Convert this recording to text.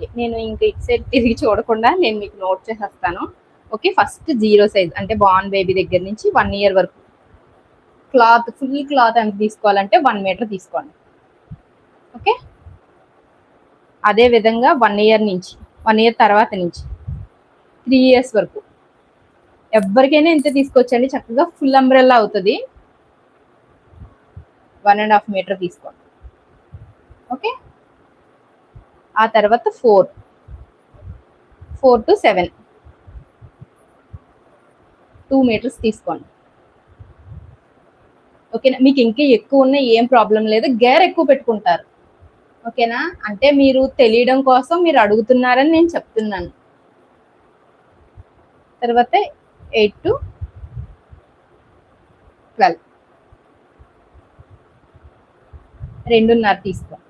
Okay, నేను ఇంక ఇటు సైడ్ తిరిగి చూడకుండా నేను మీకు నోట్ చేసేస్తాను. ఓకే, ఫస్ట్ 0 సైజ్ అంటే బార్న్ బేబీ దగ్గర నుంచి 1 ఇయర్ వరకు క్లాత్, ఫుల్ క్లాత్ ఎంత తీసుకోవాలంటే 1 మీటర్ తీసుకోండి. ఓకే, అదే విధంగా 1 ఇయర్ నుంచి, 1 ఇయర్ తర్వాత నుంచి 3 ఇయర్స్ వరకు ఎవరికైనా ఇంత తీసుకోవచ్చండి. చక్కగా ఫుల్ అంబ్రెల్లా అవుతుంది. 1.5 మీటర్ తీసుకోండి. ఓకే, ఆ తర్వాత 4 to 7 2 మీటర్స్ తీసుకోండి. ఓకేనా, మీకు ఇంకా ఎక్కువ ఉన్న ఏం ప్రాబ్లం లేదు, గేర్ ఎక్కువ పెట్టుకుంటారు. ఓకేనా, అంటే మీరు తెలియడం కోసం మీరు అడుగుతున్నారని నేను చెప్తున్నాను. తర్వాత 8 to 12 2.5 తీసుకోండి.